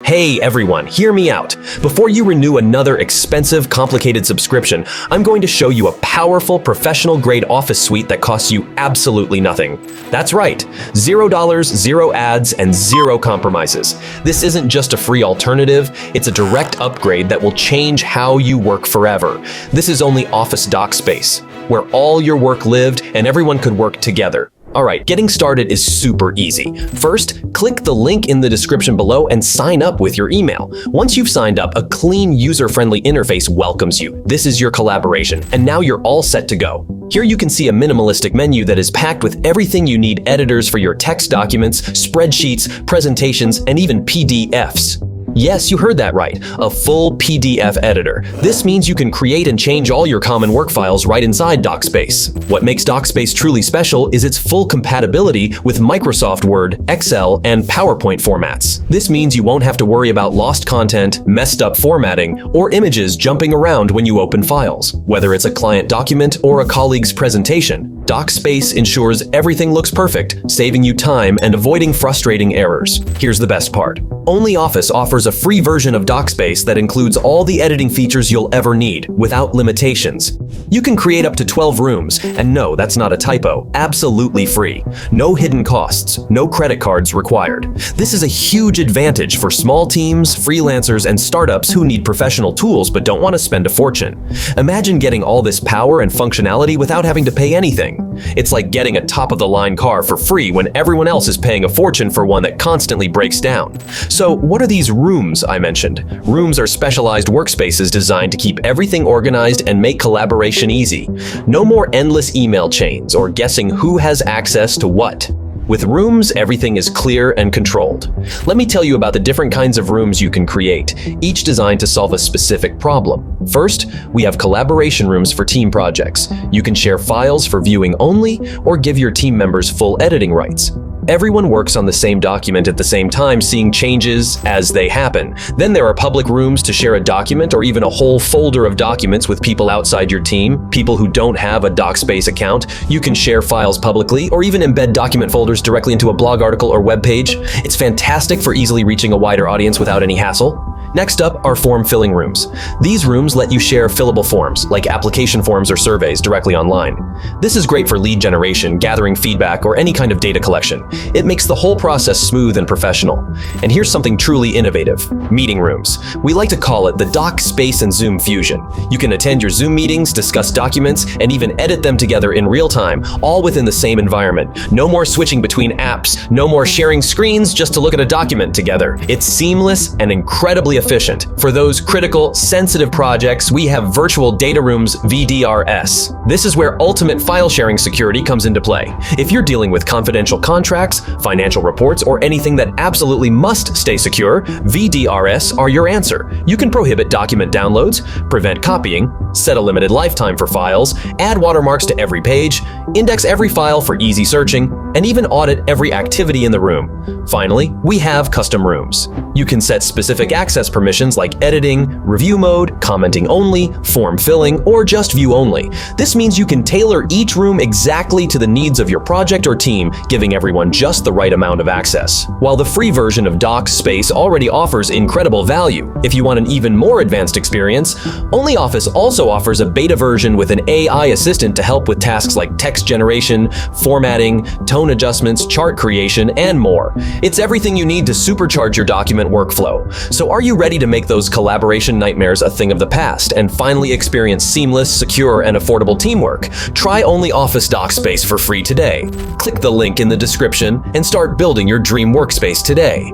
Hey everyone, hear me out. Before you renew another expensive, complicated subscription, I'm going to show you a powerful, professional-grade office suite that costs you absolutely nothing. That's right, $0, 0 ads, and 0 compromises. This isn't just a free alternative, it's a direct upgrade that will change how you work forever. This is ONLYOFFICE DocSpace, where all your work lived and everyone could work together. Alright, getting started is super easy. First, click the link in the description below and sign up with your email. Once you've signed up, a clean, user-friendly interface welcomes you. This is your collaboration, and now you're all set to go. Here you can see a minimalistic menu that is packed with everything you need: editors for your text documents, spreadsheets, presentations, and even PDFs. Yes, you heard that right, a full PDF editor. This means you can create and change all your common work files right inside DocSpace. What makes DocSpace truly special is its full compatibility with Microsoft Word, Excel, and PowerPoint formats. This means you won't have to worry about lost content, messed up formatting, or images jumping around when you open files. Whether it's a client document or a colleague's presentation, DocSpace ensures everything looks perfect, saving you time and avoiding frustrating errors. Here's the best part. ONLYOFFICE offers a free version of DocSpace that includes all the editing features you'll ever need, without limitations. You can create up to 12 rooms, and no, that's not a typo, absolutely free. No hidden costs, no credit cards required. This is a huge advantage for small teams, freelancers, and startups who need professional tools but don't want to spend a fortune. Imagine getting all this power and functionality without having to pay anything. It's like getting a top-of-the-line car for free when everyone else is paying a fortune for one that constantly breaks down. So what are these rooms I mentioned? Rooms are specialized workspaces designed to keep everything organized and make collaboration easy. No more endless email chains or guessing who has access to what. With rooms, everything is clear and controlled. Let me tell you about the different kinds of rooms you can create, each designed to solve a specific problem. First, we have collaboration rooms for team projects. You can share files for viewing only or give your team members full editing rights. Everyone works on the same document at the same time, seeing changes as they happen. Then there are public rooms to share a document or even a whole folder of documents with people outside your team, people who don't have a DocSpace account. You can share files publicly or even embed document folders directly into a blog article or web page. It's fantastic for easily reaching a wider audience without any hassle. Next up are form-filling rooms. These rooms let you share fillable forms, like application forms or surveys, directly online. This is great for lead generation, gathering feedback, or any kind of data collection. It makes the whole process smooth and professional. And here's something truly innovative: meeting rooms. We like to call it the DocSpace and Zoom fusion. You can attend your Zoom meetings, discuss documents, and even edit them together in real time, all within the same environment. No more switching between apps, no more sharing screens just to look at a document together. It's seamless and incredibly efficient. For those critical, sensitive projects, we have Virtual Data Rooms VDRS. This is where ultimate file sharing security comes into play. If you're dealing with confidential contracts, financial reports, or anything that absolutely must stay secure, VDRS are your answer. You can prohibit document downloads, prevent copying, set a limited lifetime for files, add watermarks to every page, index every file for easy searching, and even audit every activity in the room. Finally, we have custom rooms. You can set specific access permissions like editing, review mode, commenting only, form filling, or just view only. This means you can tailor each room exactly to the needs of your project or team, giving everyone just the right amount of access. While the free version of DocSpace already offers incredible value, if you want an even more advanced experience, ONLYOFFICE also offers a beta version with an AI assistant to help with tasks like text generation, formatting, tone adjustments, chart creation, and more. It's everything you need to supercharge your document workflow. So are you ready to make those collaboration nightmares a thing of the past and finally experience seamless, secure, and affordable teamwork? Try ONLYOFFICE DocSpace for free today. Click the link in the description and start building your dream workspace today.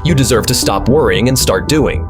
You deserve to stop worrying and start doing.